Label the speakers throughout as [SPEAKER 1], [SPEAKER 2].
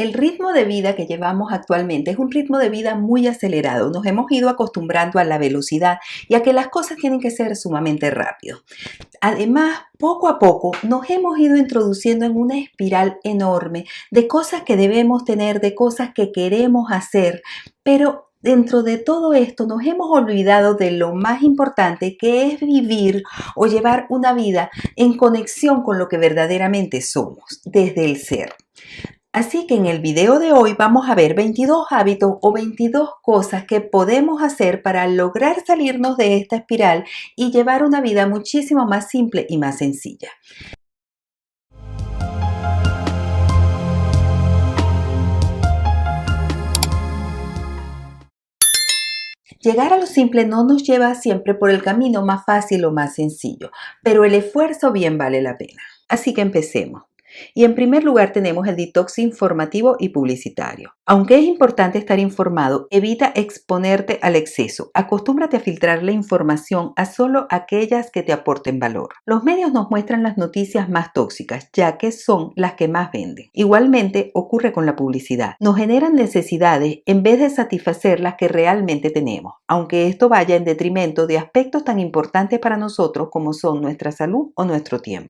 [SPEAKER 1] El ritmo de vida que llevamos actualmente es un ritmo de vida muy acelerado. Nos hemos ido acostumbrando a la velocidad y a que las cosas tienen que ser sumamente rápido. Además, poco a poco nos hemos ido introduciendo en una espiral enorme de cosas que debemos tener, de cosas que queremos hacer, pero dentro de todo esto nos hemos olvidado de lo más importante, que es vivir o llevar una vida en conexión con lo que verdaderamente somos, desde el ser. Así que en el video de hoy vamos a ver 22 hábitos o 22 cosas que podemos hacer para lograr salirnos de esta espiral y llevar una vida muchísimo más simple y más sencilla. Llegar a lo simple no nos lleva siempre por el camino más fácil o más sencillo, pero el esfuerzo bien vale la pena. Así que empecemos. Y en primer lugar tenemos el detox informativo y publicitario. Aunque es importante estar informado, evita exponerte al exceso. Acostúmbrate a filtrar la información a solo aquellas que te aporten valor. Los medios nos muestran las noticias más tóxicas, ya que son las que más venden. Igualmente ocurre con la publicidad. Nos generan necesidades en vez de satisfacer las que realmente tenemos, aunque esto vaya en detrimento de aspectos tan importantes para nosotros como son nuestra salud o nuestro tiempo.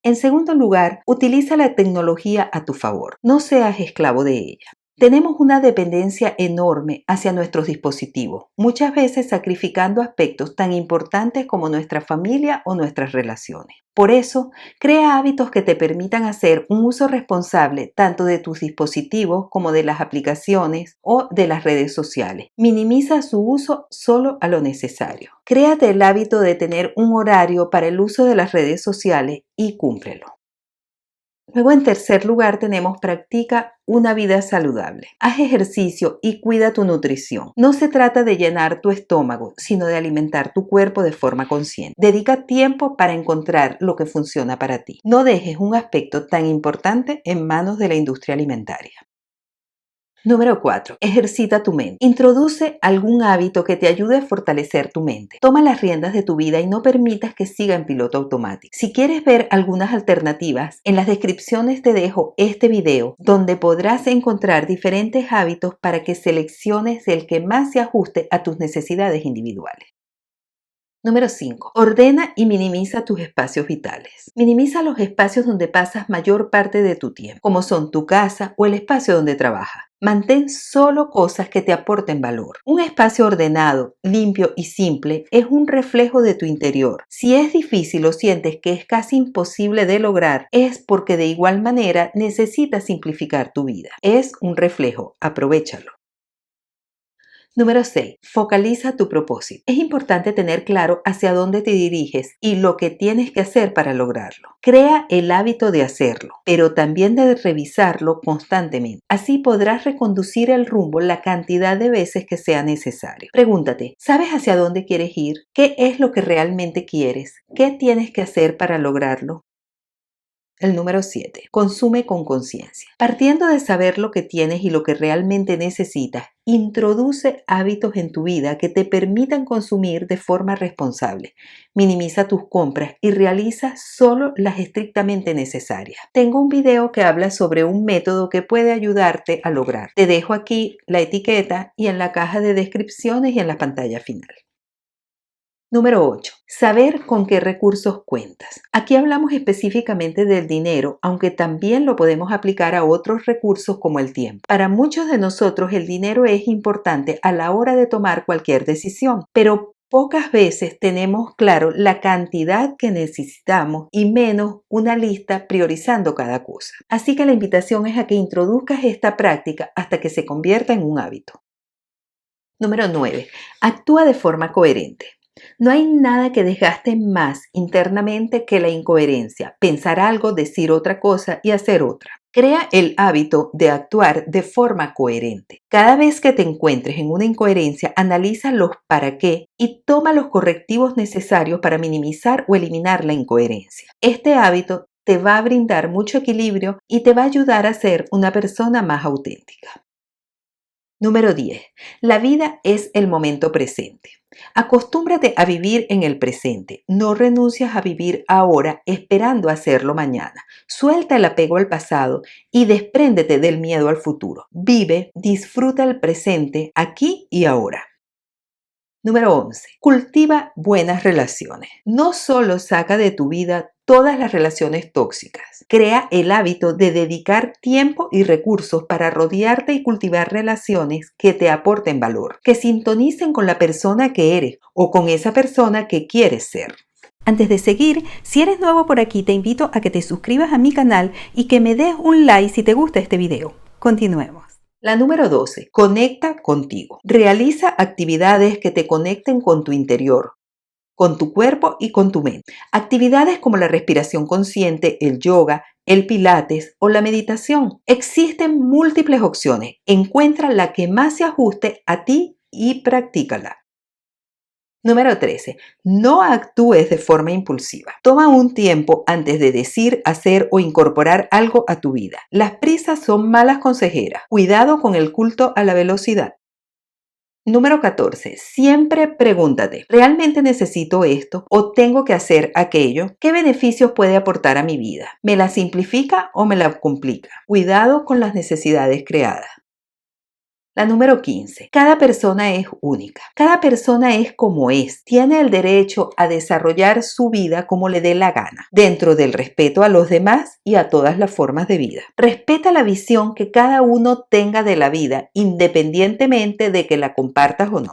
[SPEAKER 1] En segundo lugar, utiliza la tecnología a tu favor. No seas esclavo de ella. Tenemos una dependencia enorme hacia nuestros dispositivos, muchas veces sacrificando aspectos tan importantes como nuestra familia o nuestras relaciones. Por eso, crea hábitos que te permitan hacer un uso responsable tanto de tus dispositivos como de las aplicaciones o de las redes sociales. Minimiza su uso solo a lo necesario. Créate el hábito de tener un horario para el uso de las redes sociales y cúmplelo. Luego, en tercer lugar, tenemos practica una vida saludable. Haz ejercicio y cuida tu nutrición. No se trata de llenar tu estómago, sino de alimentar tu cuerpo de forma consciente. Dedica tiempo para encontrar lo que funciona para ti. No dejes un aspecto tan importante en manos de la industria alimentaria. Número 4. Ejercita tu mente. Introduce algún hábito que te ayude a fortalecer tu mente. Toma las riendas de tu vida y no permitas que siga en piloto automático. Si quieres ver algunas alternativas, en las descripciones te dejo este video donde podrás encontrar diferentes hábitos para que selecciones el que más se ajuste a tus necesidades individuales. Número 5. Ordena y minimiza tus espacios vitales. Minimiza los espacios donde pasas mayor parte de tu tiempo, como son tu casa o el espacio donde trabajas. Mantén solo cosas que te aporten valor. Un espacio ordenado, limpio y simple es un reflejo de tu interior. Si es difícil o sientes que es casi imposible de lograr, es porque de igual manera necesitas simplificar tu vida. Es un reflejo, aprovéchalo. Número 6. Focaliza tu propósito. Es importante tener claro hacia dónde te diriges y lo que tienes que hacer para lograrlo. Crea el hábito de hacerlo, pero también de revisarlo constantemente. Así podrás reconducir el rumbo la cantidad de veces que sea necesario. Pregúntate, ¿sabes hacia dónde quieres ir? ¿Qué es lo que realmente quieres? ¿Qué tienes que hacer para lograrlo? El número 7. Consume con conciencia. Partiendo de saber lo que tienes y lo que realmente necesitas, introduce hábitos en tu vida que te permitan consumir de forma responsable. Minimiza tus compras y realiza solo las estrictamente necesarias. Tengo un video que habla sobre un método que puede ayudarte a lograr. Te dejo aquí la etiqueta y en la caja de descripciones y en la pantalla final. Número 8. Saber con qué recursos cuentas. Aquí hablamos específicamente del dinero, aunque también lo podemos aplicar a otros recursos como el tiempo. Para muchos de nosotros el dinero es importante a la hora de tomar cualquier decisión, pero pocas veces tenemos claro la cantidad que necesitamos y menos una lista priorizando cada cosa. Así que la invitación es a que introduzcas esta práctica hasta que se convierta en un hábito. Número 9. Actúa de forma coherente. No hay nada que desgaste más internamente que la incoherencia, pensar algo, decir otra cosa y hacer otra. Crea el hábito de actuar de forma coherente. Cada vez que te encuentres en una incoherencia, analiza los para qué y toma los correctivos necesarios para minimizar o eliminar la incoherencia. Este hábito te va a brindar mucho equilibrio y te va a ayudar a ser una persona más auténtica. Número 10. La vida es el momento presente. Acostúmbrate a vivir en el presente. No renuncias a vivir ahora esperando hacerlo mañana. Suelta el apego al pasado y despréndete del miedo al futuro. Vive, disfruta el presente aquí y ahora. Número 11. Cultiva buenas relaciones. No solo saca de tu vida todas las relaciones tóxicas. Crea el hábito de dedicar tiempo y recursos para rodearte y cultivar relaciones que te aporten valor, que sintonicen con la persona que eres o con esa persona que quieres ser. Antes de seguir, si eres nuevo por aquí, te invito a que te suscribas a mi canal y que me des un like si te gusta este video. Continuemos. La número 12. Conecta contigo. Realiza actividades que te conecten con tu interior, con tu cuerpo y con tu mente. Actividades como la respiración consciente, el yoga, el pilates o la meditación. Existen múltiples opciones. Encuentra la que más se ajuste a ti y practícala. Número 13. No actúes de forma impulsiva. Toma un tiempo antes de decir, hacer o incorporar algo a tu vida. Las prisas son malas consejeras. Cuidado con el culto a la velocidad. Número 14. Siempre pregúntate, ¿realmente necesito esto o tengo que hacer aquello? ¿Qué beneficios puede aportar a mi vida? ¿Me la simplifica o me la complica? Cuidado con las necesidades creadas. La número 15. Cada persona es única. Cada persona es como es. Tiene el derecho a desarrollar su vida como le dé la gana, dentro del respeto a los demás y a todas las formas de vida. Respeta la visión que cada uno tenga de la vida, independientemente de que la compartas o no.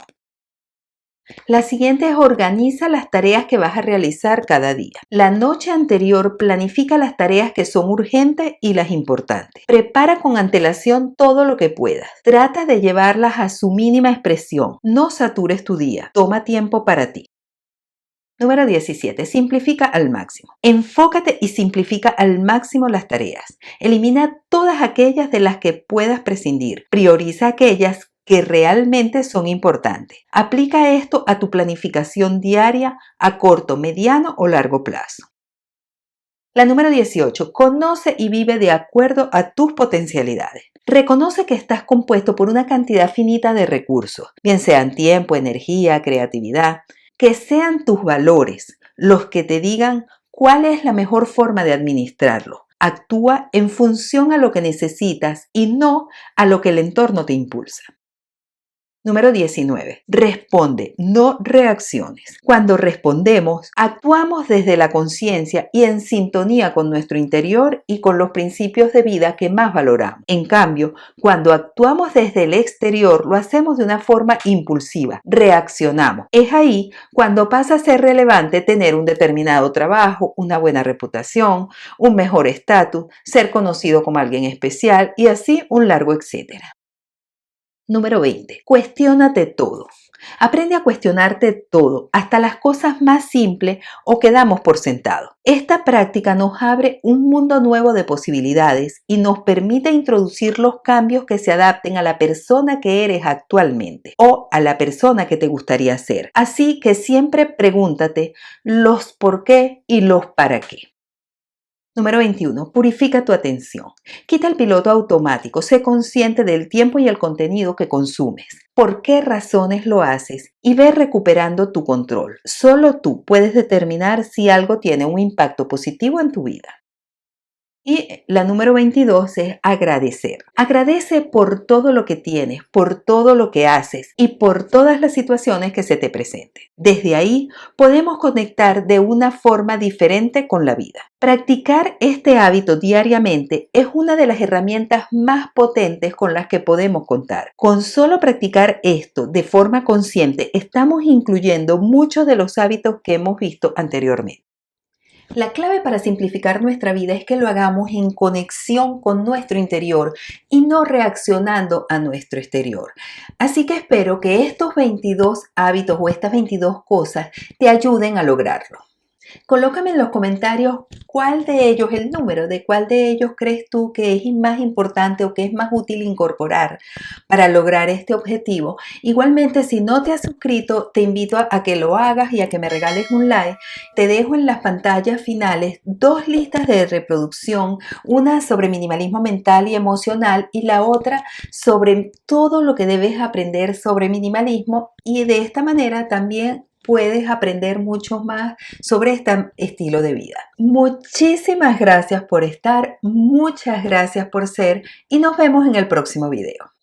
[SPEAKER 1] La siguiente es: organiza las tareas que vas a realizar cada día. La noche anterior planifica las tareas que son urgentes y las importantes. Prepara con antelación todo lo que puedas. Trata de llevarlas a su mínima expresión. No satures tu día. Toma tiempo para ti. Número 17. Simplifica al máximo. Enfócate y simplifica al máximo las tareas. Elimina todas aquellas de las que puedas prescindir. Prioriza aquellas que realmente son importantes. Aplica esto a tu planificación diaria a corto, mediano o largo plazo. La número 18. Conoce y vive de acuerdo a tus potencialidades. Reconoce que estás compuesto por una cantidad finita de recursos, bien sean tiempo, energía, creatividad, que sean tus valores los que te digan cuál es la mejor forma de administrarlo. Actúa en función a lo que necesitas y no a lo que el entorno te impulsa. Número 19. Responde, no reacciones. Cuando respondemos, actuamos desde la conciencia y en sintonía con nuestro interior y con los principios de vida que más valoramos. En cambio, cuando actuamos desde el exterior, lo hacemos de una forma impulsiva, reaccionamos. Es ahí cuando pasa a ser relevante tener un determinado trabajo, una buena reputación, un mejor estatus, ser conocido como alguien especial y así un largo etcétera. Número 20. Cuestiónate todo. Aprende a cuestionarte todo, hasta las cosas más simples o que damos por sentado. Esta práctica nos abre un mundo nuevo de posibilidades y nos permite introducir los cambios que se adapten a la persona que eres actualmente o a la persona que te gustaría ser. Así que siempre pregúntate los por qué y los para qué. Número 21. Purifica tu atención. Quita el piloto automático. Sé consciente del tiempo y el contenido que consumes. ¿Por qué razones lo haces? Y ve recuperando tu control. Solo tú puedes determinar si algo tiene un impacto positivo en tu vida. Y la número 22 es agradecer. Agradece por todo lo que tienes, por todo lo que haces y por todas las situaciones que se te presenten. Desde ahí podemos conectar de una forma diferente con la vida. Practicar este hábito diariamente es una de las herramientas más potentes con las que podemos contar. Con solo practicar esto de forma consciente, estamos incluyendo muchos de los hábitos que hemos visto anteriormente. La clave para simplificar nuestra vida es que lo hagamos en conexión con nuestro interior y no reaccionando a nuestro exterior. Así que espero que estos 22 hábitos o estas 22 cosas te ayuden a lograrlo. Colócame en los comentarios cuál de ellos, el número de cuál de ellos crees tú que es más importante o que es más útil incorporar para lograr este objetivo. Igualmente, si no te has suscrito, te invito a que lo hagas y a que me regales un like. Te dejo en las pantallas finales 2 listas de reproducción, una sobre minimalismo mental y emocional y la otra sobre todo lo que debes aprender sobre minimalismo, y de esta manera también puedes aprender mucho más sobre este estilo de vida. Muchísimas gracias por estar, muchas gracias por ser y nos vemos en el próximo video.